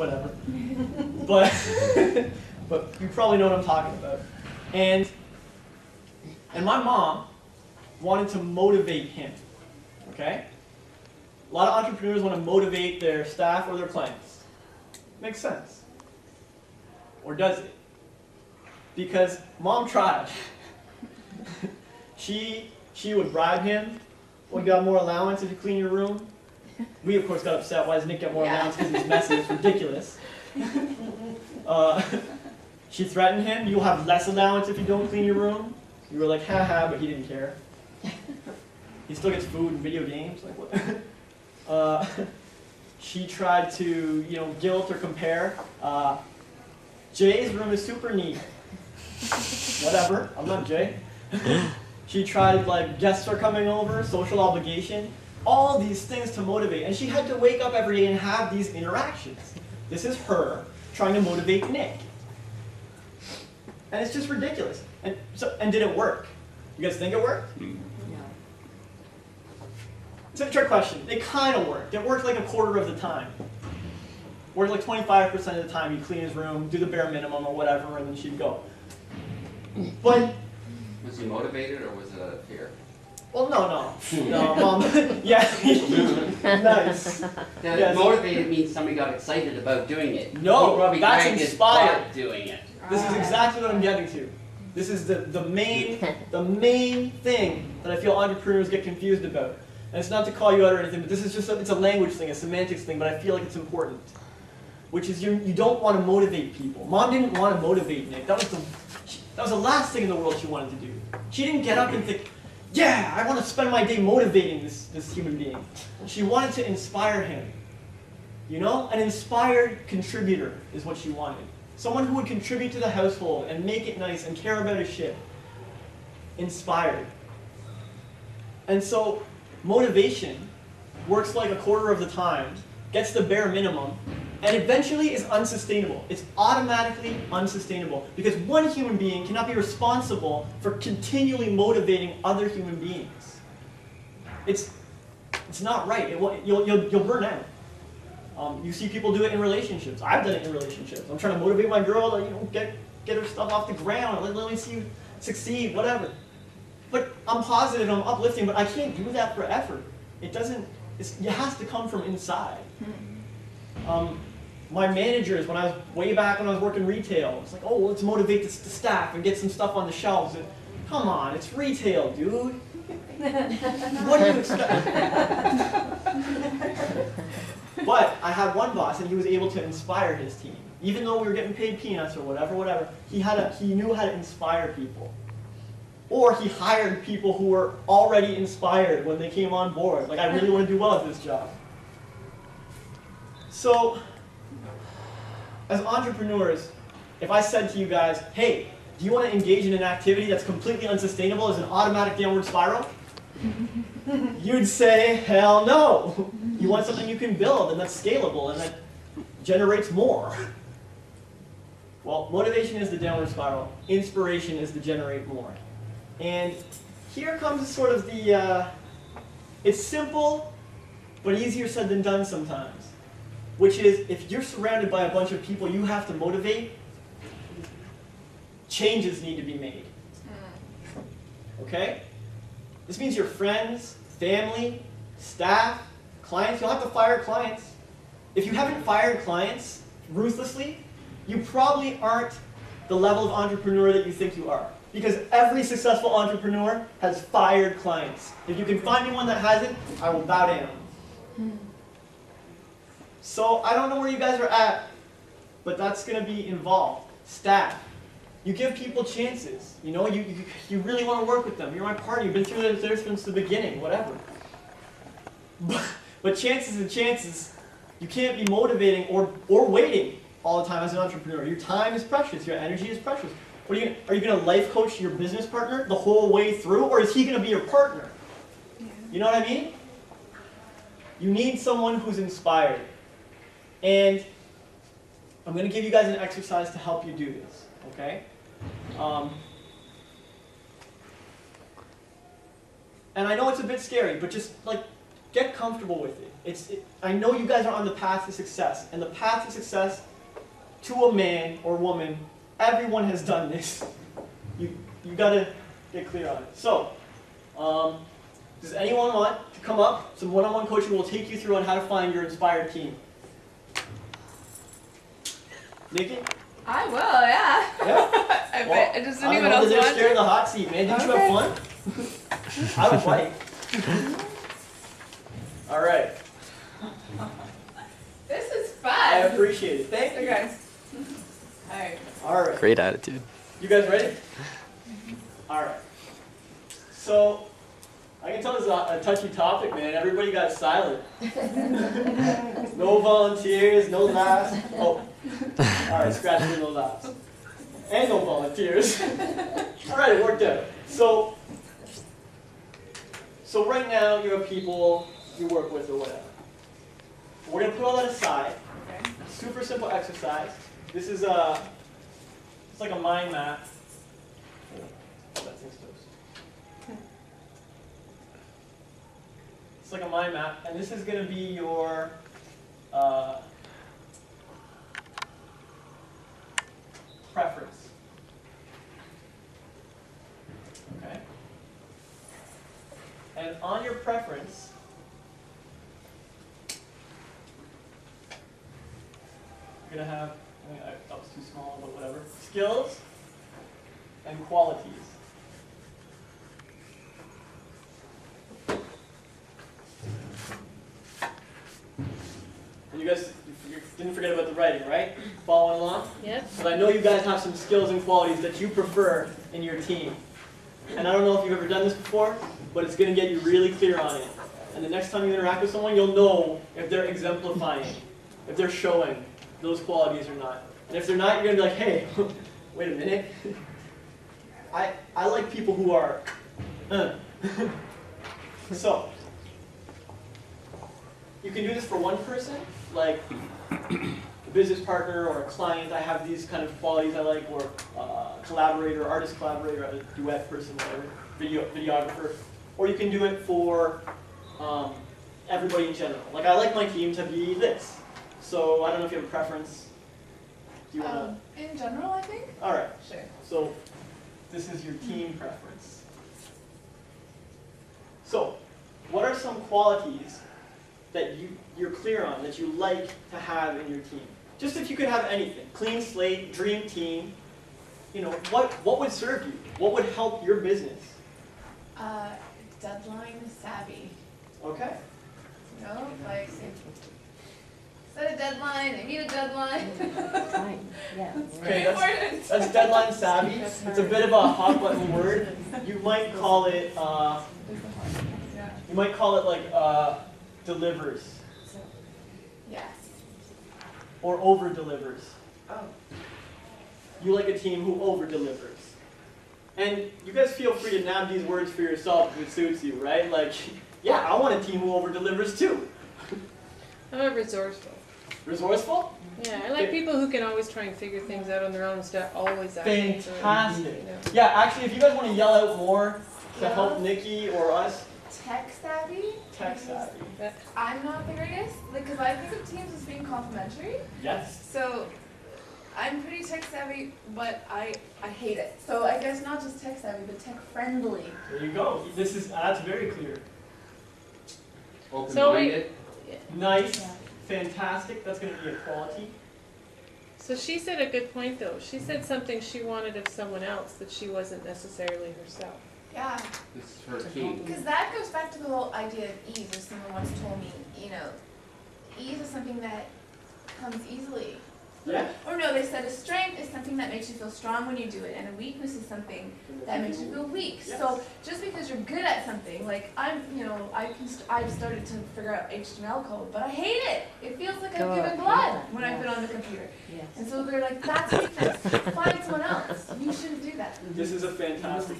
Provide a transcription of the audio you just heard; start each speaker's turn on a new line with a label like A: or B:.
A: whatever. But, but you probably know what I'm talking about. And my mom wanted to motivate him, okay? A lot of entrepreneurs want to motivate their staff or their clients. Makes sense. Or does it? Because mom tried. She would bribe him. Well, you got more allowance if you clean your room. We, of course, got upset. Why does Nick get more allowance? Because he's messy. It's ridiculous. She threatened him. You'll have less allowance if you don't clean your room. You were like, ha, but he didn't care. He still gets food and video games. Like what? She tried to, guilt or compare. Jay's room is super neat. Whatever. I'm not Jay. She tried, like, guests are coming over, social obligation, all these things to motivate. And she had to wake up every day and have these interactions. This is her trying to motivate Nick. And it's just ridiculous. And did it work? You guys think it worked?
B: Yeah.
A: It's a trick question. It kind of worked. It worked like a quarter of the time. Worked like 25% of the time. He'd clean his room, do the bare minimum or whatever, and then she'd go. But
C: was he motivated or was it out of fear?
A: well, no, Mom. Yeah, nice.
B: Now,
A: Yes.
B: motivated means somebody got excited about doing it.
A: No,
B: He probably
A: that's
B: dragged his
A: inspired.
B: butt doing it.
A: This is exactly what I'm getting to. This is the main thing that I feel entrepreneurs get confused about. And it's not to call you out or anything, but this is just it's a language thing, a semantics thing, but I feel like it's important. Which is you don't want to motivate people. Mom didn't want to motivate Nick. That was the last thing in the world she wanted to do. She didn't get up and think, yeah, I want to spend my day motivating this human being. She wanted to inspire him. An inspired contributor is what she wanted. Someone who would contribute to the household and make it nice and care about his shit. Inspired. And so motivation works like a quarter of the time, gets the bare minimum, and eventually is unsustainable. It's automatically unsustainable because one human being cannot be responsible for continually motivating other human beings. It's not right. You'll burn out. You see people do it in relationships. I've done it in relationships. I'm trying to motivate my girl to get her stuff off the ground. Let me see you succeed, whatever. But I'm positive, I'm uplifting, but I can't do that for effort. It has to come from inside. My managers, way back when I was working retail, it's like, oh, let's motivate the staff and get some stuff on the shelves. And, come on, it's retail, dude. What do you expect? But I had one boss, and he was able to inspire his team. Even though we were getting paid peanuts or whatever, he knew how to inspire people. Or he hired people who were already inspired when they came on board. Like, I really want to do well at this job. So, as entrepreneurs, if I said to you guys, hey, do you want to engage in an activity that's completely unsustainable as an automatic downward spiral? You'd say, hell no. You want something you can build and that's scalable and that generates more. Well, motivation is the downward spiral. Inspiration is the generate more. And here comes sort of it's simple, but easier said than done sometimes. Which is, if you're surrounded by a bunch of people you have to motivate, changes need to be made. Okay? This means your friends, family, staff, clients. You'll have to fire clients. If you haven't fired clients ruthlessly, you probably aren't the level of entrepreneur that you think you are. Because every successful entrepreneur has fired clients. If you can find me one that hasn't, I will bow down. So I don't know where you guys are at, but that's going to be involved. Staff. You give people chances. You really want to work with them. You're my partner. You've been through this since the beginning, whatever. But chances and chances, you can't be motivating or waiting all the time as an entrepreneur. Your time is precious. Your energy is precious. Are you going to life coach your business partner the whole way through, or is he going to be your partner? You know what I mean? You need someone who's inspired. And I'm going to give you guys an exercise to help you do this, okay? And I know it's a bit scary, but just like get comfortable with it. I know you guys are on the path to success, and the path to success to a man or woman, everyone has done this. You gotta get clear on it. So, does anyone want to come up? Some one-on-one coaching will take you through on how to find your inspired team. Nikki?
D: I will, yeah.
A: Yeah?
D: I bet. I just didn't even
A: know
D: else
A: they're
D: want
A: scared of
D: to.
A: the hot seat, man. Didn't you have fun? I was right. All right.
D: This is
A: I
D: fun.
A: appreciate it. Thank you.
D: Okay. All right.
A: All right.
E: Great attitude.
A: You guys ready? All right. So, I can tell this is a touchy topic, man. Everybody got silent. No volunteers, no laughs. Oh, all right, scratch me, no laughs. And no volunteers. All right, it worked out. So right now, you have people you work with or whatever. We're going to put all that aside.
D: Okay.
A: Super simple exercise. This is it's like a mind map. Oh, that thing's toast. It's like a mind map, and this is going to be your preference. Okay? And on your preference, you're going to have, that was too small, but whatever, skills and qualities. And you guys you didn't forget about the writing, right? Following along?
F: Yep.
A: But I know you guys have some skills and qualities that you prefer in your team. And I don't know if you've ever done this before, but it's going to get you really clear on it. And the next time you interact with someone, you'll know if they're exemplifying, if they're showing those qualities or not. And if they're not, you're going to be like, hey, wait a minute. I like people who are, So, you can do this for one person, like a business partner or a client. I have these kind of qualities I like, or collaborator, artist collaborator, a duet person, whatever, videographer. Or you can do it for everybody in general. Like I like my team to be this. So I don't know if you have a preference. Do you want to?
D: In general, I think.
A: All right.
D: Sure.
A: So this is your team preference. So what are some qualities that you're clear on, that you like to have in your team? Just if you could have anything. Clean slate, dream team. You know, what would serve you? What would help your business?
D: Deadline savvy.
A: Okay.
D: You know, like set a deadline, I meet a deadline.
F: Fine. Yeah.
D: It's
A: Okay,
D: very important.
A: that's deadline savvy. It's a bit of a hot button word. You might call it
D: Yeah.
A: you might call it like delivers
D: Yes.
A: or over delivers.
D: Oh.
A: You like a team who over delivers. And you guys feel free to nab these words for yourself if it suits you, right? Like, yeah, I want a team who over delivers too.
F: How about resourceful?
A: Resourceful?
F: Yeah, I like people who can always try and figure things out on their own instead of always asking for,
A: Fantastic.
F: you know.
A: Yeah, actually, if you guys want to yell out more to help Nikki or us,
D: Tech savvy.
A: tech savvy.
D: I'm not the greatest, because I think of teams as being complementary.
A: Yes.
D: So I'm pretty tech savvy, but I hate it. So I guess not just tech savvy, but tech friendly.
A: There you go. That's very clear.
C: Open-minded.
A: Nice.
F: Yeah.
A: Fantastic. That's going to be a quality.
F: So she said a good point though. She said something she wanted of someone else that she wasn't necessarily herself.
D: Yeah,
C: This is her team.
D: because that goes back to the whole idea of ease. If someone once told me, you know, ease is something that comes easily.
A: Yeah.
D: Or no, they said a strength is something that makes you feel strong when you do it, and a weakness is something that makes you feel weak.
A: Yes.
D: So just because you're good at something, like I've started to figure out HTML code, but I hate it. It feels like I'm giving blood when I put on the computer.
F: Yes.
D: And so they're like, that's weakness. Find someone else. You shouldn't do that.
A: This is a fantastic